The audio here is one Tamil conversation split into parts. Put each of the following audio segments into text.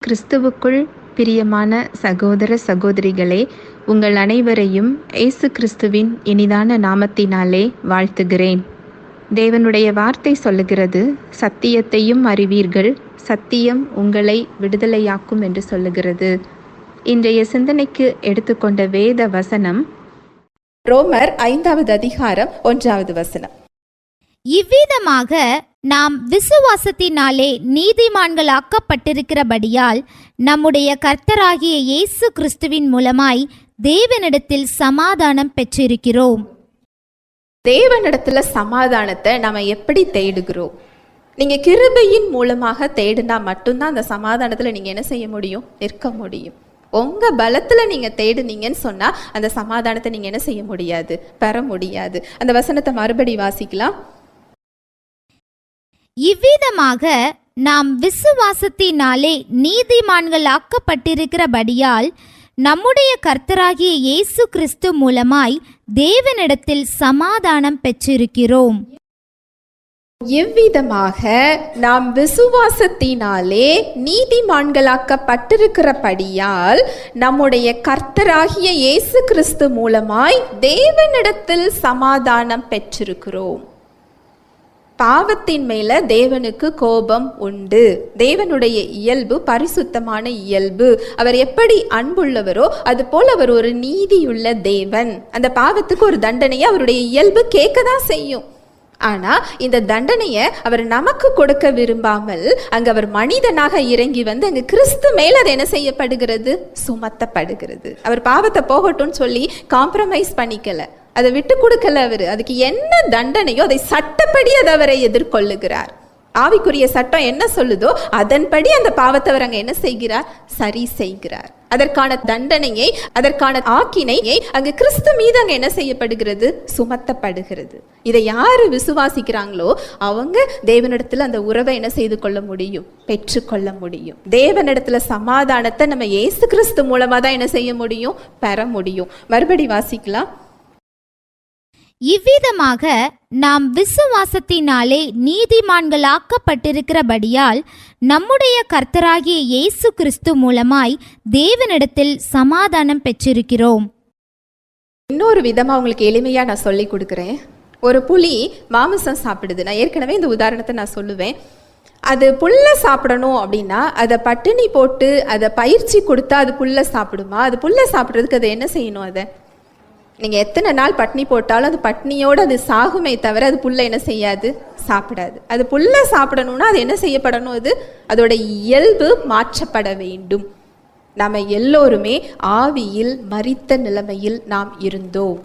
கிறிஸ்துவுக்குள் பிரியமான சகோதர சகோதரிகளே, உங்கள் அனைவரையும் இயேசு கிறிஸ்துவின் இனிதான நாமத்தினாலே வாழ்த்துகிறேன். தேவனுடைய வார்த்தை சொல்லுகிறது, சத்தியத்தையும் அறிவீர்கள், சத்தியம் உங்களை விடுதலையாக்கும் என்று சொல்லுகிறது. இன்றைய சிந்தனைக்கு எடுத்துக்கொண்ட வேத வசனம் ரோமர் 5வது அதிகாரம் 1வது வசனம். இவ்விதமாக நாம் விசுவாசத்தினாலே நீதிமான்களாக்கப்பட்டிருக்கிறபடியால் நம்முடைய கர்த்தராகிய இயேசு கிறிஸ்துவின் மூலமாய் தேவனிடத்தில் சமாதானம் பெற்றிருக்கிறோம். தேவனிடத்துல சமாதானத்தை நம்ம எப்படி தேடுகிறோம்? நீங்க கிருபையின் மூலமாக தேடினா மட்டும்தான் அந்த சமாதானத்துல நீங்க என்ன செய்ய முடியும்? நிற்க முடியும். உங்க பலத்துல நீங்க தேடுனீங்கன்னு சொன்னா அந்த சமாதானத்தை நீங்க என்ன செய்ய முடியாது? பெற முடியாது. அந்த வசனத்தை மறுபடி வாசிக்கலாம். இவ்விதமாக நாம் விசுவாசத்தினாலே நீதிமான்களாக்கப்பட்டிருக்கிறபடியால் நம்முடைய கர்த்தராகிய இயேசு கிறிஸ்து மூலமாய் தேவனிடத்தில் சமாதானம் பெற்றிருக்கிறோம். எவ்விதமாக நாம் விசுவாசத்தினாலே நீதிமான்களாக்கப்பட்டிருக்கிறபடியால் நம்முடைய கர்த்தராகிய இயேசு கிறிஸ்து மூலமாய் தேவனிடத்தில் சமாதானம் பெற்றிருக்கிறோம். பாவத்தின் மேல தேவனுக்கு கோபம் உண்டு. தேவனுடைய இயல்பு பரிசுத்தமான இயல்பு. அவர் எப்படி அன்புள்ளவரோ அது போல அவர் ஒரு நீதியுள்ள தேவன். அந்த பாவத்துக்கு ஒரு தண்டனையை அவருடைய இயல்பு கேட்கதான் செய்யும். ஆனா இந்த தண்டனையை அவர் நமக்கு கொடுக்க விரும்பாமல் அங்க அவர் மனிதனாக இறங்கி வந்து அங்க கிறிஸ்து மேல அது என்ன செய்யப்படுகிறது? சுமத்தப்படுகிறது. அவர் பாவத்தை போகட்டும்னு சொல்லி காம்ப்ரமைஸ் பண்ணிக்கல, அதை விட்டு கொடுக்கல. அவர் அதுக்கு என்ன தண்டனையோ அதை சட்டப்படி அதை அவரை எதிர்கொள்ளுகிறார். ஆவிக்குரிய சட்டம் என்ன சொல்லுதோ அதன்படி அந்த பாவத்தை அவர் அங்க என்ன செய்கிறார்? சரி செய்கிறார். அதற்கான தண்டனையை, அதற்கான ஆக்கினையை அங்கு கிறிஸ்து மீது அங்க என்ன செய்யப்படுகிறது? சுமத்தப்படுகிறது. இதை யாரு விசுவாசிக்கிறாங்களோ அவங்க தேவனிடத்துல அந்த உறவை என்ன செய்து கொள்ள முடியும்? பெற்றுக்கொள்ள முடியும். தேவனிடத்துல சமாதானத்தை நம்ம இயேசு கிறிஸ்து மூலமா தான் என்ன செய்ய முடியும்? பெற முடியும். மறுபடி வாசிக்கலாம். இவ்விதமாக நாம் விசுவாசத்தினாலே நீதிமான்களாக்கப்பட்டிருக்கிறபடியால் நம்முடைய கர்த்தராகிய இயேசு கிறிஸ்து மூலமாய் தேவனிடத்தில் சமாதானம் பெற்றிருக்கிறோம். இன்னொரு விதமா உங்களுக்கு எளிமையா நான் சொல்லி கொடுக்குறேன். ஒரு புலி மாமிசம் சாப்பிடுது. நான் ஏற்கனவே இந்த உதாரணத்தை நான் சொல்லுவேன். அது புல்லை சாப்பிடணும் அப்படின்னா அதை பட்டினி போட்டு அதை பயிற்சி கொடுத்தா அது புல்லை சாப்பிடுமா? அது புல்லை சாப்பிட்றதுக்கு அதை என்ன செய்யணும்? அதை நீங்கள் எத்தனை நாள் பட்னி போட்டாலும் அது பட்னியோடு அது சாகுமே தவிர அது புல்லை என்ன செய்யாது? சாப்பிடாது. அது புல்லை சாப்பிடணும்னா அது என்ன செய்யப்படணும்? அது அதோட இயல்பு மாற்றப்பட வேண்டும். நம்ம எல்லோருமே ஆவியில் மரித்த நிலைமையில் நாம் இருந்தோம்.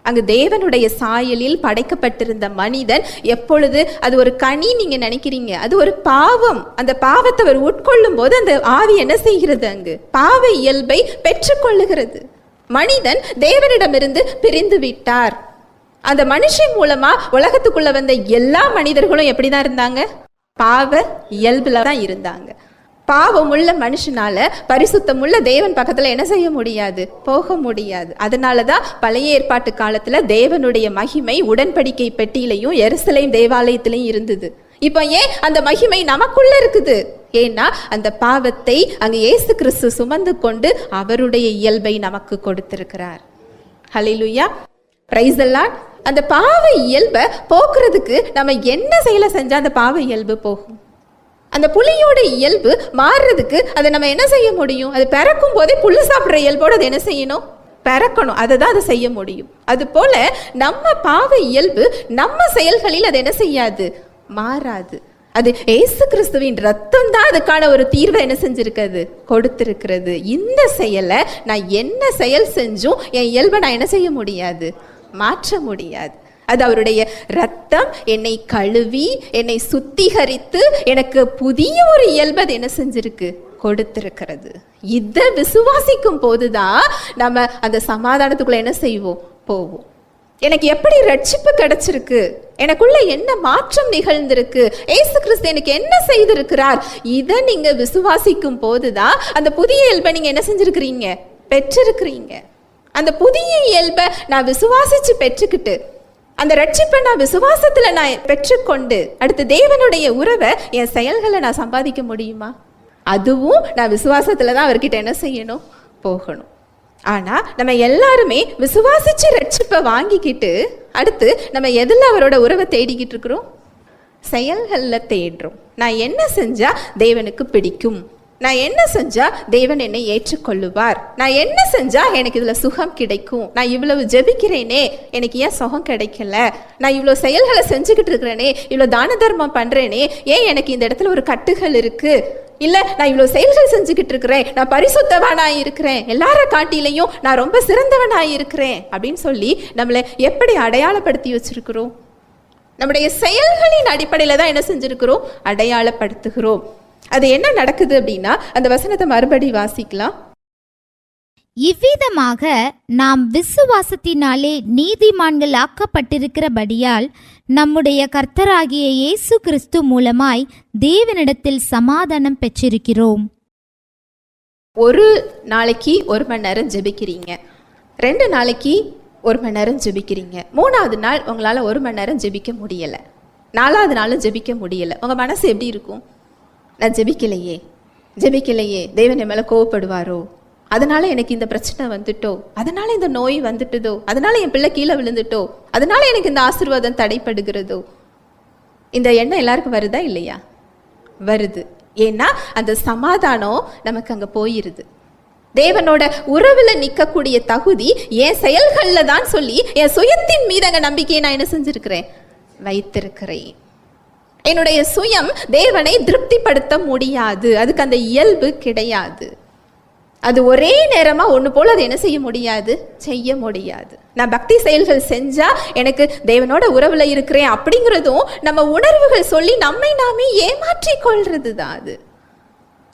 அங்கு தேவனுடைய சாயலில் படைக்கப்பட்டிருந்த மனிதன் எப்பொழுது அது ஒரு கனி நீங்க நினைக்கிறீங்க, அது ஒரு பாவம். அந்த பாவத்தை அவர் உட்கொள்ளும் போது அந்த ஆவி என்ன செய்கிறது? அங்கு பாவ இயல்பை பெற்றுக்கொள்ளுகிறது. மனிதன் தேவனிடமிருந்து பிரிந்து விட்டார். அந்த மனுஷன் மூலமா உலகத்துக்குள்ள வந்த எல்லா மனிதர்களும் எப்படிதான் இருந்தாங்க? பாவ இயல்புல தான் இருந்தாங்க. பாவம் உள்ள மனுஷனால பரிசுத்தமுள்ள தேவன் பக்கத்துல என்ன செய்ய முடியாது? போக முடியாது. அதனாலதான் பழைய ஏற்பாட்டு காலத்துல தேவனுடைய மகிமை உடன்படிக்கை பெட்டியிலையும் எருசலேம் தேவாலயத்திலையும் இருந்தது. இப்போ ஏன் அந்த மகிமை நமக்குள்ள இருக்குது? ஏன்னா அந்த பாவத்தை அங்கு இயேசு கிறிஸ்து சுமந்து கொண்டு அவருடைய இயல்பை நமக்கு கொடுத்திருக்கிறார். ஹல்லேலூயா, பிரைஸ் தி லார்ட். அந்த பாவ இயல்பை போக்குறதுக்கு நம்ம என்ன செயலை செஞ்சா அந்த பாவ இயல்பு போகும்? அந்த புலியோட இயல்பு மாறுறதுக்கு அதை நம்ம என்ன செய்ய முடியும்? அது பிறக்கும் போதே புல்லு சாப்பிட்ற இயல்போடு அதை என்ன செய்யணும்? பிறக்கணும். அதை தான் அதை செய்ய முடியும். அது போல நம்ம பாவ இயல்பு நம்ம செயல்களில் அது என்ன செய்யாது? மாறாது. அது இயேசு கிறிஸ்துவின் ரத்தம் தான் அதுக்கான ஒரு தீர்வை என்ன செஞ்சிருக்கிறது? கொடுத்திருக்கிறது. இந்த செயலை நான் என்ன செயல் செஞ்சும் என் இயல்பை நான் என்ன செய்ய முடியாது? மாற்ற முடியாது. அது அவருடைய ரத்தம் என்னை கழுவி என்னை சுத்திகரித்து எனக்கு புதிய ஒரு இயல்பு அது என்ன செஞ்சிருக்கு? கொடுத்திருக்கிறது. இதை விசுவாசிக்கும் போதுதான் நம்ம அந்த சமாதானத்துக்குள்ள என்ன செய்வோம்? போவோம். எனக்கு எப்படி ரட்சிப்பு கிடைச்சிருக்கு? எனக்குள்ள என்ன மாற்றம் நிகழ்ந்திருக்கு? இயேசு கிறிஸ்து எனக்கு என்ன செய்திருக்கிறார்? இதை நீங்க விசுவாசிக்கும் போதுதான் அந்த புதிய இயல்பை நீங்க என்ன செஞ்சிருக்கிறீங்க? பெற்றிருக்கிறீங்க. அந்த புதிய இயல்பை நான் விசுவாசிச்சு பெற்றுக்கிட்டு அந்த ரட்சிப்பை நான் விசுவாசத்துல நான் பெற்றுக்கொண்டு அடுத்து தேவனுடைய உறவை என் செயல்களை நான் சம்பாதிக்க முடியுமா? அதுவும் நான் விசுவாசத்துல தான் அவர்கிட்ட என்ன செய்யணும், போகணும். ஆனா நம்ம எல்லாருமே விசுவாசிச்சு ரட்சிப்பை வாங்கிக்கிட்டு அடுத்து நம்ம எதுல அவரோட உறவை தேடிக்கிட்டு இருக்கிறோம்? செயல்கள்ல தேடுறோம். நான் என்ன செஞ்சா தேவனுக்கு பிடிக்கும், நான் என்ன செஞ்சா தேவன் என்னை ஏற்றுக்கொள்ளுவார், நான் என்ன செஞ்சா எனக்கு இதுல சுகம் கிடைக்கும், நான் இவ்வளவு ஜெபிக்கிறேனே எனக்கு ஏன் சுகம் கிடைக்கல, நான் இவ்வளவு செயல்களை செஞ்சுக்கிட்டு இருக்கிறேனே, இவ்வளவு தான தர்மம் பண்றேனே, ஏன் எனக்கு இந்த இடத்துல ஒரு கட்டுகள் இருக்கு, இல்ல நான் இவ்வளவு செயல்கள் செஞ்சுக்கிட்டு இருக்கிறேன், நான் பரிசுத்தவனாய் இருக்கிறேன், எல்லார காட்டிலையும் நான் ரொம்ப சிறந்தவனாய் இருக்கிறேன் அப்படின்னு சொல்லி நம்மளை எப்படி அடையாளப்படுத்தி வச்சிருக்கிறோம்? நம்முடைய செயல்களின் அடிப்படையில தான் என்ன செஞ்சிருக்கிறோம், அடையாளப்படுத்துகிறோம். அது என்ன நடக்குது அப்படின்னா அந்த வசனத்தை மறுபடி வாசிக்கலாம். இவ்விதமாக நாம் விசுவாசத்தினாலே நீதிமான்கள் ஆக்கப்பட்டிருக்கிறபடியால் நம்முடைய கர்த்தராகிய இயேசு கிறிஸ்து மூலமாய் தேவனிடத்தில் சமாதானம் பெற்றிருக்கிறோம். ஒரு நாளைக்கு 1 மணி நேரம் ஜெபிக்கிறீங்க, 2 நாளைக்கு 1 மணி நேரம் ஜெபிக்கிறீங்க, 3வது நாள் உங்களால் 1 மணி நேரம் ஜெபிக்க முடியலை, 4வது நாளும் ஜெபிக்க முடியலை. உங்கள் மனசு எப்படி இருக்கும்? நான் ஜெபிக்கலையே தேவன் என் மேலே கோவப்படுவாரோ, அதனால எனக்கு இந்த பிரச்சனை வந்துட்டோ, அதனால இந்த நோய் வந்துட்டுதோ, அதனால என் பிள்ளை கீழே விழுந்துட்டோ, அதனால எனக்கு இந்த ஆசீர்வாதம் தடைப்படுகிறதோ. இந்த எண்ணம் எல்லாருக்கும் வருதா இல்லையா? வருது. ஏன்னா அந்த சமாதானம் நமக்கு அங்கே போயிருது. தேவனோட உறவுல நிற்கக்கூடிய தகுதி என் செயல்கள்ல தான் சொல்லி என் சுயத்தின் மீது அங்கே நம்பிக்கையை நான் என்ன செஞ்சிருக்கிறேன், வைத்திருக்கிறேன். என்னுடைய சுயம் தேவனை திருப்திப்படுத்த முடியாது, அதுக்கு அந்த இயல்பு கிடையாது. அது ஒரே நேரமா ஒன்று போல அது என்ன செய்ய முடியாது. நான் பக்தி செயல்கள் செஞ்சா எனக்கு தேவனோட உறவுல இருக்கிறேன் அப்படிங்கிறதும் நம்ம உணர்வுகள் சொல்லி நம்மை நாமே ஏமாற்றி கொள்றது தான். அது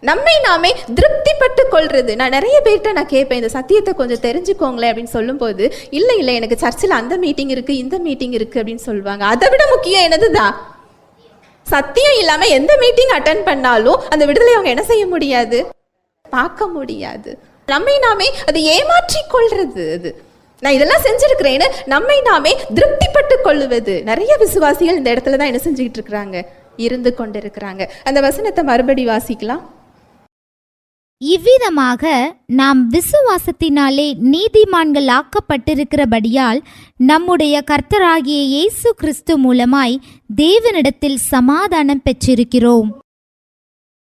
நம்மை நாமே திருப்திப்பட்டு கொள்றது. நான் நிறைய பேர்கிட்ட நான் கேட்பேன், இந்த சத்தியத்தை கொஞ்சம் தெரிஞ்சுக்கோங்களேன் அப்படின்னு சொல்லும்போது, இல்லை எனக்கு சர்ச்சில் அந்த மீட்டிங் இருக்கு இந்த மீட்டிங் இருக்கு அப்படின்னு சொல்லுவாங்க. அதை விட முக்கியம் என்னதுதான், சத்தியம் இல்லாம எந்த மீட்டிங் அட்டென்ட் பண்ணாலும் அந்த விடுதலை அவங்க என்ன செய்ய முடியாது, பார்க்க முடியாது. நம்மை நாமே அது ஏமாற்றி கொள்றது. அது நான் இதெல்லாம் செஞ்சிருக்கிறேன்னு நம்மை நாமே திருப்திப்பட்டு கொள்ளுவது. நிறைய விசுவாசிகள் இந்த இடத்துல தான் என்ன செஞ்சுக்கிட்டு இருக்கிறாங்க, இருந்து கொண்டிருக்கிறாங்க. அந்த வசனத்தை மறுபடி வாசிக்கலாம். இவ்விதமாக நாம் விசுவாசத்தினாலே நீதிமான்கள் ஆக்கப்பட்டிருக்கிறபடியால் நம்முடைய கர்த்தராகிய இயேசு கிறிஸ்து மூலமாய் தேவனிடத்தில் சமாதானம் பெற்றிருக்கிறோம்.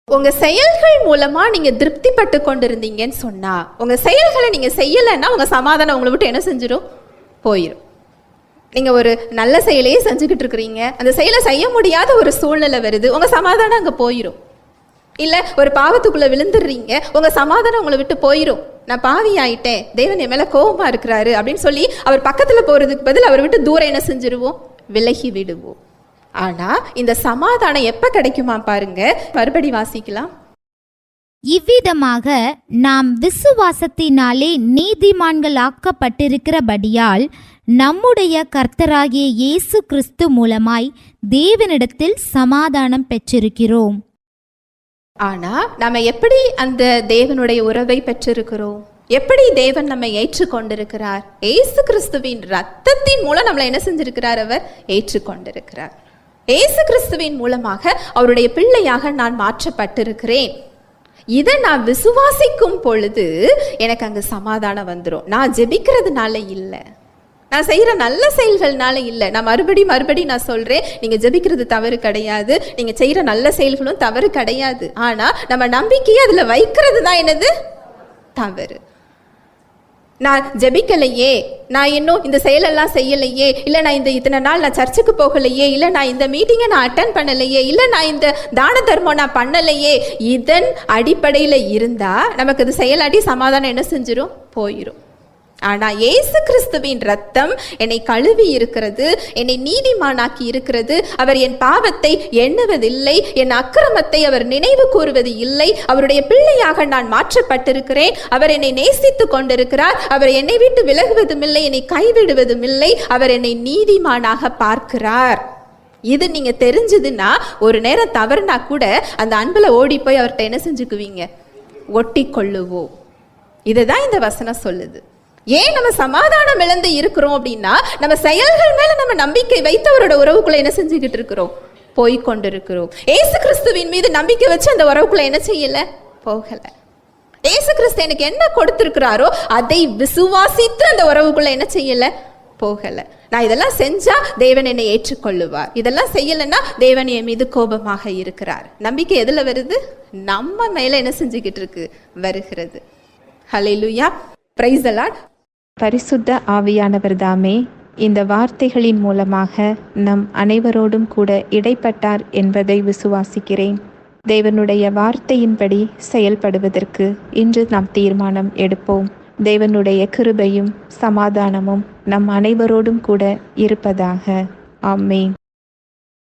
உங்க செயல்கள் மூலமா நீங்க திருப்திப்பட்டு கொண்டிருந்தீங்கன்னு சொன்னா, உங்க செயல்களை நீங்க செய்யலைன்னா உங்க சமாதானம் உங்களை விட்டு என்ன செஞ்சிடும், போயிடும். நீங்க ஒரு நல்ல செயலையே செஞ்சுக்கிட்டு இருக்கிறீங்க, அந்த செயலை செய்ய முடியாத ஒரு சூழ்நிலை வருது, உங்க சமாதானம் அங்க போயிடும். இல்ல ஒரு பாவத்துக்குள்ள விழுந்துடுறீங்க, உங்க சமாதானம் உங்களை விட்டு போயிடும். நான் பாவி ஆயிட்டேன், தேவன் என் மேல கோபமா இருக்கிறாரு அப்படின்னு சொல்லி அவர் பக்கத்துல போறதுக்கு பதில் அவர் விட்டு தூரம் என்ன செஞ்சிருவோம், விலகி விடுவோம். ஆனா இந்த சமாதானம் எப்ப கிடைக்குமா பாருங்க, மறுபடி வாசிக்கலாம். இவ்விதமாக நாம் விசுவாசத்தினாலே நீதிமான்கள் ஆக்கப்பட்டிருக்கிறபடியால் நம்முடைய கர்த்தராகிய இயேசு கிறிஸ்து மூலமாய் தேவனிடத்தில் சமாதானம் பெற்றிருக்கிறோம். ஆனா நாம எப்படி அந்த தேவனுடைய உறவை பெற்றிருக்கிறோம், எப்படி தேவன் நம்மை ஏற்றுக்கொண்டிருக்கிறார்? இயேசு கிறிஸ்துவின் ரத்தத்தின் மூலம் நம்மளை என்ன செஞ்சிருக்கிறார், அவர் ஏற்றுக்கொண்டிருக்கிறார். இயேசு கிறிஸ்துவின் மூலமாக அவருடைய பிள்ளையாக நான் மாற்றப்பட்டிருக்கிறேன். இதை நான் விசுவாசிக்கும் பொழுது எனக்கு அங்க சமாதானம் வந்துடும். நான் ஜெபிக்கிறதுனால இல்லை, நான் செய்கிற நல்ல செயல்கள்னால இல்லை. நான் மறுபடி நான் சொல்கிறேன், நீங்கள் ஜெபிக்கிறது தவறு கிடையாது, நீங்கள் செய்கிற நல்ல செயல்களும் தவறு கிடையாது. ஆனால் நம்ம நம்பிக்கையை அதில் வைக்கிறது தான் என்னது தவறு. நான் ஜெபிக்கலையே, நான் இன்னும் இந்த செயலெல்லாம் செய்யலையே, இல்லை நான் இத்தனை நாள் நான் சர்ச்சுக்கு போகலையே, இல்லை நான் இந்த மீட்டிங்கை நான் அட்டன் பண்ணலையே, இல்லை நான் இந்த தான தர்மம் நான் பண்ணலையே, இதன் அடிப்படையில் இருந்தால் நமக்கு அது செயலாட்டி சமாதானம் என்ன செஞ்சிடும், போயிடும். ஆனால் இயேசு கிறிஸ்துவின் ரத்தம் என்னை கழுவி இருக்கிறது, என்னை நீதிமானாக்கி இருக்கிறது. அவர் என் பாவத்தை எண்ணுவதில்லை, என் அக்கிரமத்தை அவர் நினைவு கூறுவது இல்லை. அவருடைய பிள்ளையாக நான் மாற்றப்பட்டிருக்கிறேன். அவர் என்னை நேசித்து கொண்டிருக்கிறார். அவர் என்னை விட்டு விலகுவதும் இல்லை, என்னை கைவிடுவதும் இல்லை. அவர் என்னை நீதிமானாக பார்க்கிறார். இது நீங்க தெரிஞ்சதுன்னா ஒரு நேரம் தவறுனா கூட அந்த அன்புல ஓடி போய் அவர்கிட்ட என்ன செஞ்சுக்குவீங்க, ஒட்டி கொள்ளுவோம். இதுதான் இந்த வசனம் சொல்லுது. ஏன் நம்ம சமாதானம் இழந்து இருக்கிறோம் அப்படின்னா, நம்ம செயல்கள் மேல நம்ம நம்பிக்கை வைத்தவரோட உறவுக்குள்ள என்ன செஞ்சுக்கிட்டு இருக்கிறோம், போய் கொண்டிருக்கிறோம். இயேசு கிறிஸ்துவின் மீது நம்பிக்கை வச்சு அந்த உறவுக்குள்ள என்ன செய்யல, போகல. இயேசு கிறிஸ்து எனக்கு என்ன கொடுத்திருக்கிறாரோ அதை விசுவாசித்து அந்த உறவுக்குள்ள என்ன செய்யல, போகல. நான் இதெல்லாம் செஞ்சா தேவன் என்னை ஏற்றுக்கொள்ளுவார், இதெல்லாம் செய்யலைன்னா தேவன் என் மீது கோபமாக இருக்கிறார். நம்பிக்கை எதுல வருது? நம்ம மேல என்ன செஞ்சுக்கிட்டு இருக்கு, வருகிறது. ஹல்லேலூயா, பிரைஸ் தி லார்ட். பரிசுத்த ஆவியானவர் தாமே இந்த வார்த்தைகளின் மூலமாக நம் அனைவரோடும் கூட இடைப்பட்டார் என்பதை விசுவாசிக்கிறேன். தேவனுடைய வார்த்தையின்படி செயல்படுவதற்கு இன்று நாம் தீர்மானம் எடுப்போம். தேவனுடைய கிருபையும் சமாதானமும் நம் அனைவரோடும் கூட இருப்பதாக. ஆமென்.